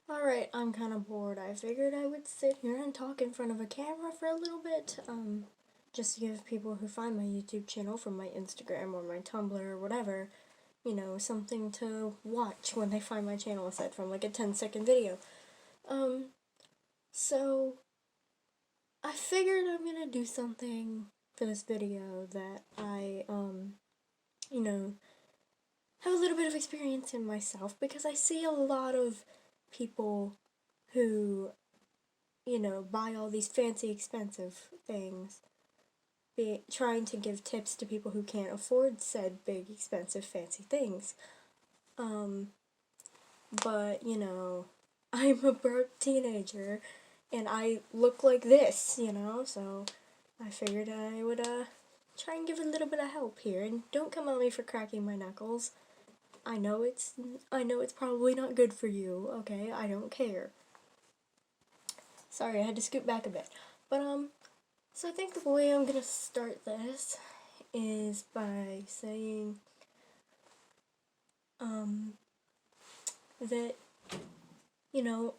Alright, I'm kind of bored. I figured I would sit here and talk in front of a camera for a little bit, just to give people who find my YouTube channel from my Instagram or my Tumblr or whatever, something to watch when they find my channel aside from like a 10-second video. Um, so I figured I'm gonna do something for this video that I, you know, have a little bit of experience in myself because I see a lot of people who buy all these fancy, expensive things, trying to give tips to people who can't afford said big, expensive, fancy things. Um, but I'm a broke teenager, and I look like this, so I figured I would, try and give a little bit of help here, and don't come at me for cracking my knuckles. I know it's probably not good for you, okay? I don't care. Sorry, I had to scoot back a bit. But, so I think the way I'm gonna start this is by saying, that,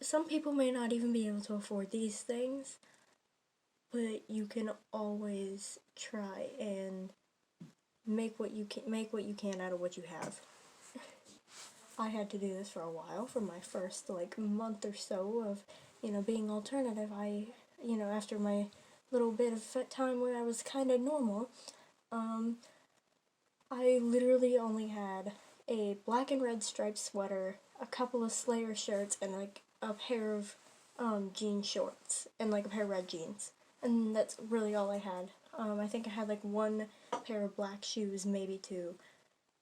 some people may not even be able to afford these things, but you can always try and make what you can out of what you have. I had to do this for a while, for my first, month or so of, being alternative. After my little bit of time where I was kind of normal, I literally only had a black and red striped sweater, a couple of Slayer shirts, and a pair of jean shorts, and a pair of red jeans. And that's really all I had. I think I had one pair of black shoes, maybe two.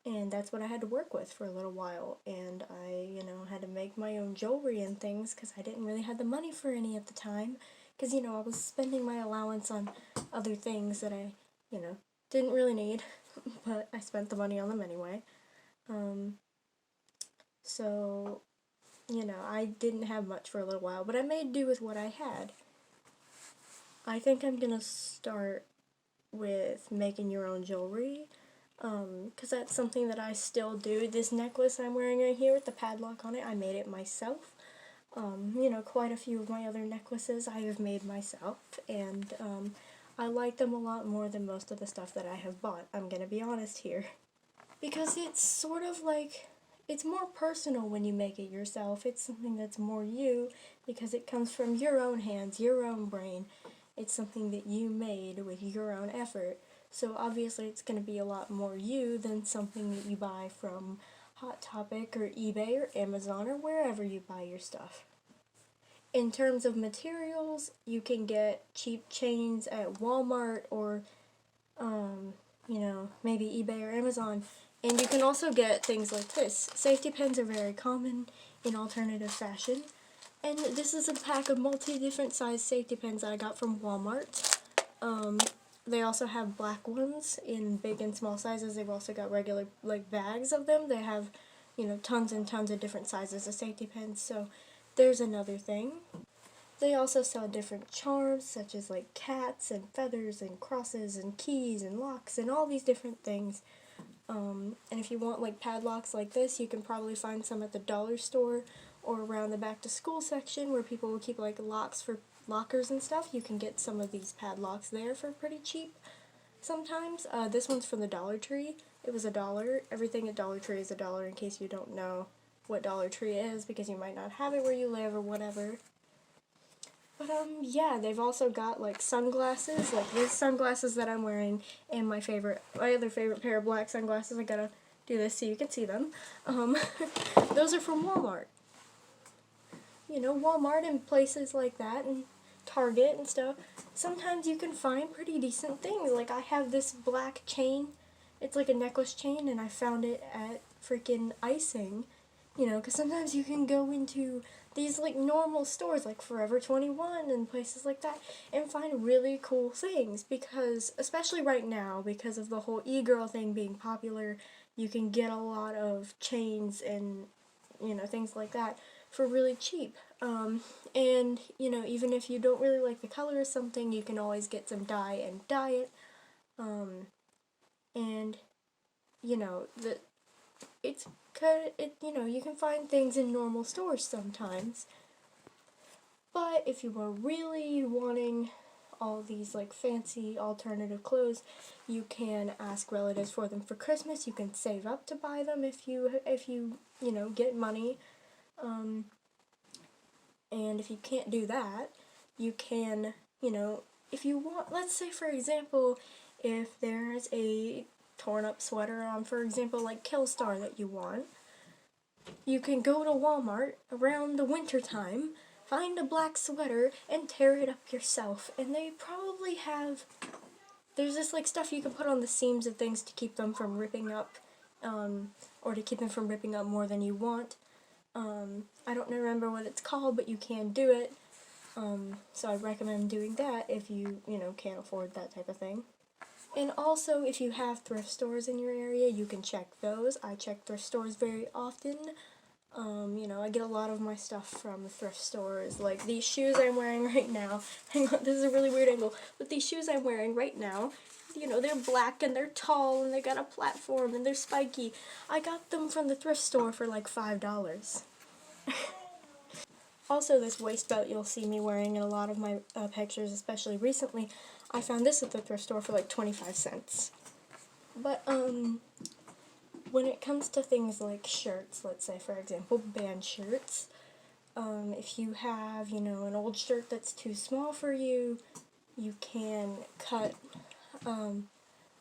And that's what I had to work with for a little while. And I, had to make my own jewelry and things because I didn't really have the money for any at the time. Because, I was spending my allowance on other things that I, didn't really need. But I spent the money on them anyway. So, I didn't have much for a little while, but I made do with what I had. I think I'm gonna start with making your own jewelry, because that's something that I still do. This necklace I'm wearing right here with the padlock on it, I made it myself. Quite a few of my other necklaces I have made myself, and I like them a lot more than most of the stuff that I have bought. I'm gonna be honest here. Because it's sort of it's more personal when you make it yourself. It's something that's more you because it comes from your own hands, your own brain. It's something that you made with your own effort. So obviously it's going to be a lot more you than something that you buy from Hot Topic or eBay or Amazon or wherever you buy your stuff. In terms of materials, you can get cheap chains at Walmart or, maybe eBay or Amazon. And you can also get things like this. Safety pins are very common in alternative fashion. And this is a pack of different size safety pins that I got from Walmart. They also have black ones in big and small sizes. They've also got regular, bags of them. They have, tons and tons of different sizes of safety pins. So there's another thing. They also sell different charms, such as, cats and feathers and crosses and keys and locks and all these different things. And if you want padlocks like this, you can probably find some at the dollar store or around the back to school section where people will keep locks for lockers and stuff. You can get some of these padlocks there for pretty cheap sometimes. This one's from the Dollar Tree. It was $1. Everything at Dollar Tree is $1 in case you don't know what Dollar Tree is because you might not have it where you live or whatever. But, yeah, they've also got, sunglasses, these sunglasses that I'm wearing, and my other favorite pair of black sunglasses. I gotta do this so you can see them. Those are from Walmart. Walmart and places like that, and Target and stuff. Sometimes you can find pretty decent things. I have this black chain. It's like a necklace chain, and I found it at freaking Icing. Because sometimes you can go into these, normal stores, like Forever 21 and places like that, and find really cool things, because, especially right now, because of the whole e-girl thing being popular, you can get a lot of chains and, things like that for really cheap. And, even if you don't really like the color of something, you can always get some dye and dye it. And, it's You can find things in normal stores sometimes. But if you are really wanting all these like fancy alternative clothes, you can ask relatives for them for Christmas. You can save up to buy them if you get money. And if you can't do that, you can, if you want, let's say for example, if there's a torn up sweater on, for example, like Killstar that you want, you can go to Walmart around the winter time, find a black sweater, and tear it up yourself. And they probably have, there's this like stuff you can put on the seams of things to keep them from ripping up, or to keep them from ripping up more than you want. I don't remember what it's called, but you can do it. So I recommend doing that if you can't afford that type of thing. And also, if you have thrift stores in your area, you can check those. I check thrift stores very often. I get a lot of my stuff from thrift stores, like these shoes I'm wearing right now. Hang on, this is a really weird angle, but these shoes I'm wearing right now, they're black and they're tall and they got a platform and they're spiky. I got them from the thrift store for like $5. Also, this waist belt you'll see me wearing in a lot of my pictures, especially recently, I found this at the thrift store for like 25 cents. But, when it comes to things like shirts, let's say, for example, band shirts, if you have, an old shirt that's too small for you, you can cut,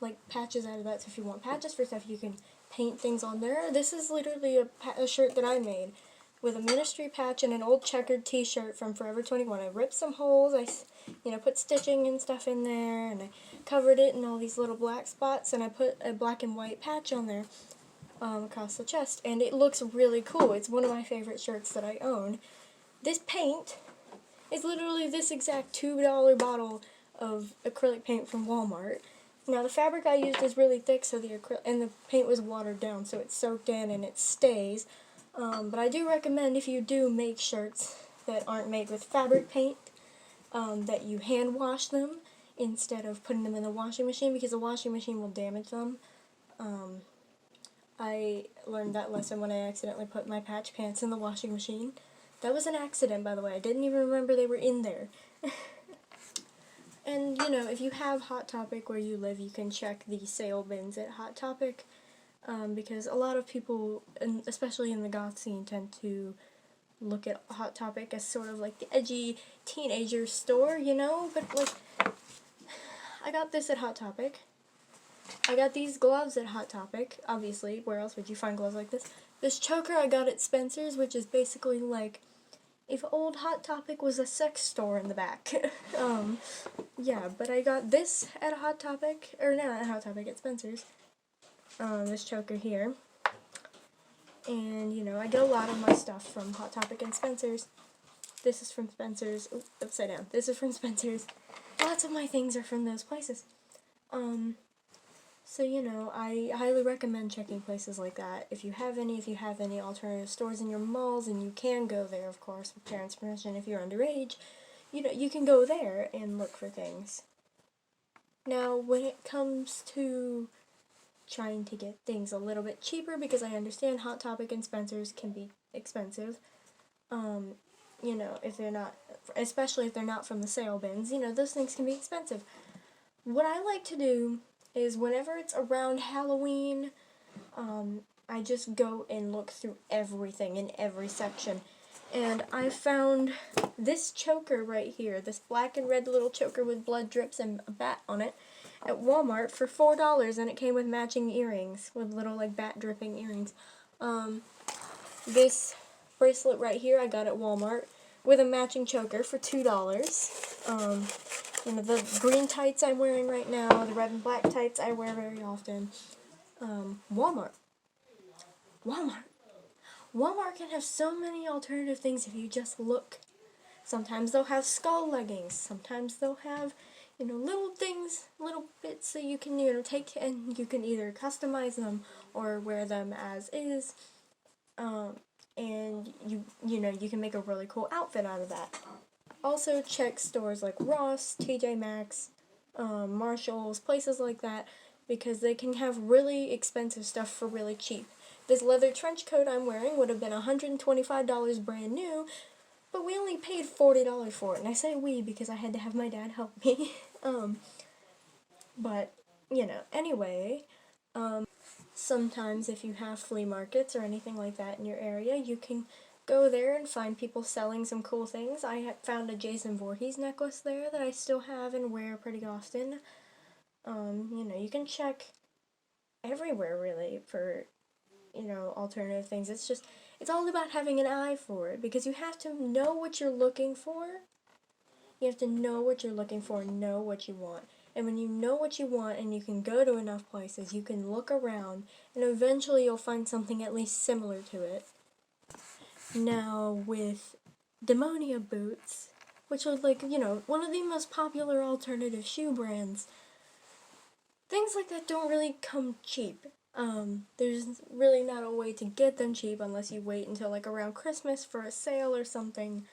like, patches out of that. So if you want patches for stuff, you can paint things on there. This is literally a shirt that I made with a ministry patch and an old checkered t-shirt from Forever 21. I ripped some holes, I put stitching and stuff in there, and I covered it in all these little black spots, and I put a black and white patch on there across the chest, and it looks really cool. It's one of my favorite shirts that I own. This paint is literally this exact $2 bottle of acrylic paint from Walmart. Now the fabric I used is really thick, so the paint was watered down, so it soaked in and it stays. But I do recommend, if you do make shirts that aren't made with fabric paint, that you hand wash them instead of putting them in the washing machine, because the washing machine will damage them. I learned that lesson when I accidentally put my patch pants in the washing machine. That was an accident, by the way. I didn't even remember they were in there. And, if you have Hot Topic where you live, you can check the sale bins at Hot Topic, because a lot of people, especially in the goth scene, tend to look at Hot Topic as sort of like the edgy teenager store, But, like, I got this at Hot Topic. I got these gloves at Hot Topic, obviously. Where else would you find gloves like this? This choker I got at Spencer's, which is basically like if old Hot Topic was a sex store in the back. Yeah, but I got this at Hot Topic, or not at Hot Topic, at Spencer's. This choker here. And, I get a lot of my stuff from Hot Topic and Spencer's. This is from Spencer's. Oops, upside down. This is from Spencer's. Lots of my things are from those places. So, I highly recommend checking places like that. If you have any alternative stores in your malls, and you can go there, of course, with parents' permission if you're underage, you can go there and look for things. Now, when it comes to trying to get things a little bit cheaper, because I understand Hot Topic and Spencer's can be expensive, if they're not, especially if they're not from the sale bins, those things can be expensive. What I like to do is whenever it's around Halloween, I just go and look through everything in every section. And I found this choker right here, this black and red little choker with blood drips and a bat on it, at Walmart for $4, and it came with matching earrings, with little like bat dripping earrings. This bracelet right here I got at Walmart with a matching choker for $2. The green tights I'm wearing right now, the red and black tights I wear very often. Walmart can have so many alternative things if you just look. Sometimes they'll have skull leggings. Sometimes they'll have, little things, little bits that you can, take, and you can either customize them or wear them as is. And you can make a really cool outfit out of that. Also check stores like Ross, TJ Maxx, Marshalls, places like that, because they can have really expensive stuff for really cheap. this leather trench coat I'm wearing would have been $125 brand new, but we only paid $40 for it. And I say we because I had to have my dad help me. But, anyway, sometimes if you have flea markets or anything like that in your area, you can go there and find people selling some cool things. I found a Jason Voorhees necklace there that I still have and wear pretty often. You can check everywhere really for, alternative things. It's all about having an eye for it, because you have to know what you're looking for. You have to know what you're looking for and know what you want. And when you know what you want and you can go to enough places, you can look around and eventually you'll find something at least similar to it. Now, with Demonia boots, which are one of the most popular alternative shoe brands, things like that don't really come cheap. There's really not a way to get them cheap unless you wait until around Christmas for a sale or something,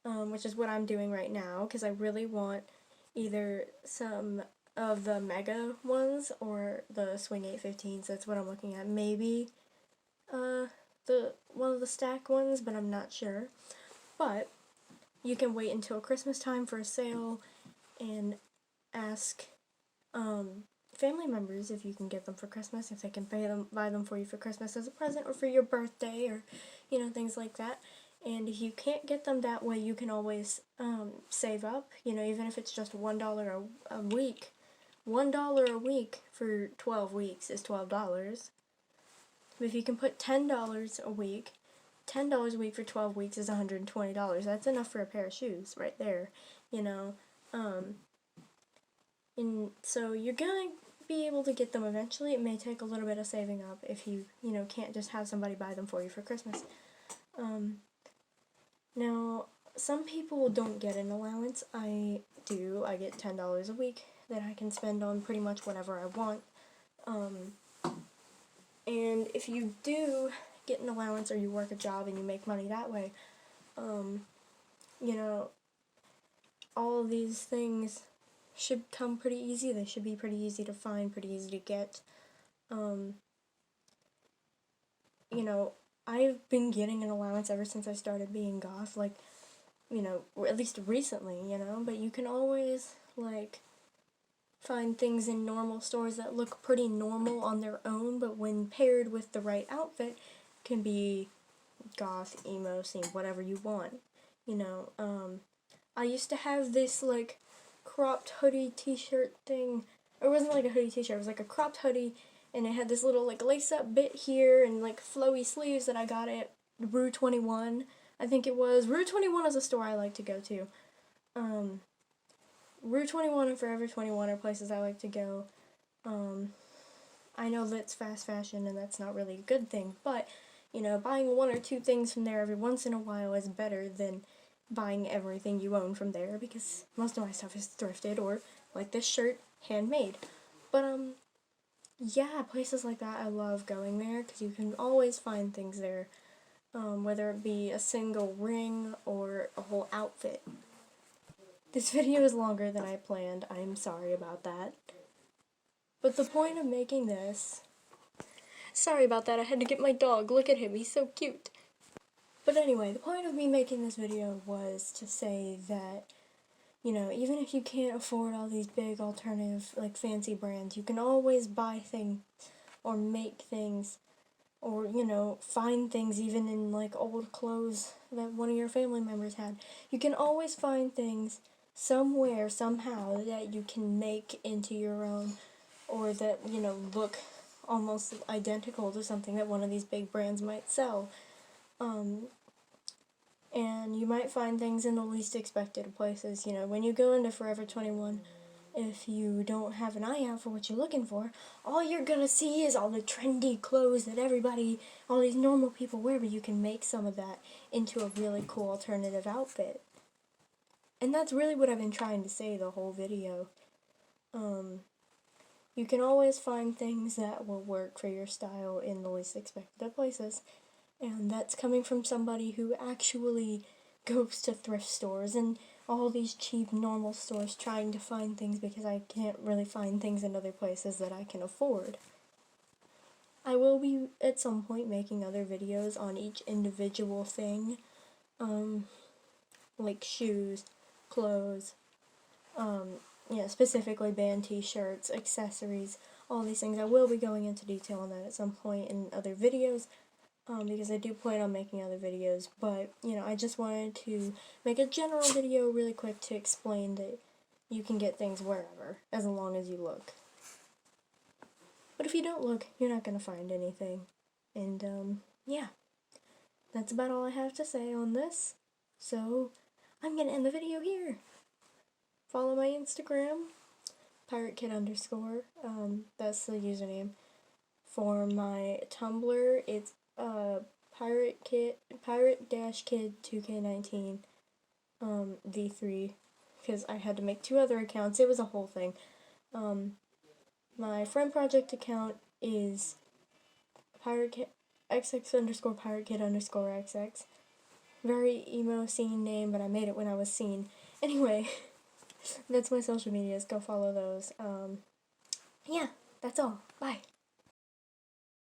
which is what I'm doing right now, because I really want either some of the mega ones or the Swing 815s. That's what I'm looking at. Maybe one of the stack ones, but I'm not sure. But you can wait until Christmas time for a sale and ask family members if you can get them for Christmas, if they can buy them for you for Christmas as a present or for your birthday, or things like that. And if you can't get them that way, you can always save up, even if it's just $1 a week. $1 a week for 12 weeks is $12. But if you can put $10 a week, $10 a week for 12 weeks is $120. That's enough for a pair of shoes right there, and so you're gonna be able to get them eventually. It may take a little bit of saving up if you, can't just have somebody buy them for you for Christmas. Now, some people don't get an allowance. I do. I get $10 a week that I can spend on pretty much whatever I want. And if you do get an allowance or you work a job and you make money that way, all of these things should come pretty easy. They should be pretty easy to find, pretty easy to get. I've been getting an allowance ever since I started being goth, or at least recently, but you can always, find things in normal stores that look pretty normal on their own, but when paired with the right outfit, can be goth, emo, scene, whatever you want, I used to have this, cropped hoodie t-shirt thing. It wasn't a hoodie t-shirt, it was a cropped hoodie, and it had this little lace-up bit here and flowy sleeves that I got at Rue 21. I think it was. Rue 21 is a store I like to go to. Rue 21 and Forever 21 are places I like to go. I know that's fast fashion and that's not really a good thing, but, buying one or two things from there every once in a while is better than buying everything you own from there, because most of my stuff is thrifted or, like this shirt, handmade. But, yeah, places like that, I love going there, because you can always find things there, whether it be a single ring or a whole outfit. This video is longer than I planned, I'm sorry about that. But the point of making this... Sorry about that, I had to get my dog, look at him, he's so cute. But anyway, the point of me making this video was to say that, even if you can't afford all these big alternative, fancy brands, you can always buy things, or make things, or, find things even in, old clothes that one of your family members had. You can always find things somewhere, somehow, that you can make into your own, or that, look almost identical to something that one of these big brands might sell. And you might find things in the least expected of places. When you go into Forever 21, if you don't have an eye out for what you're looking for, all you're gonna see is all the trendy clothes that everybody, all these normal people wear, but you can make some of that into a really cool alternative outfit. And that's really what I've been trying to say the whole video. You can always find things that will work for your style in the least expected of places. And that's coming from somebody who actually goes to thrift stores and all these cheap normal stores trying to find things, because I can't really find things in other places that I can afford. I will be at some point making other videos on each individual thing, like shoes, clothes, specifically band t-shirts, accessories, all these things. I will be going into detail on that at some point in other videos, because I do plan on making other videos, but, I just wanted to make a general video really quick to explain that you can get things wherever, as long as you look. But if you don't look, you're not going to find anything. And, yeah. That's about all I have to say on this. So, I'm going to end the video here. Follow my Instagram, piratekid_. That's the username. For my Tumblr, it's pirate-kid2k19 v3, because I had to make 2 other accounts. It was a whole thing. My friendproject account is xx_piratekid_xx. Very emo scene name, but I made it when I was scene. Anyway, that's my social medias. Go follow those. Yeah, that's all. Bye.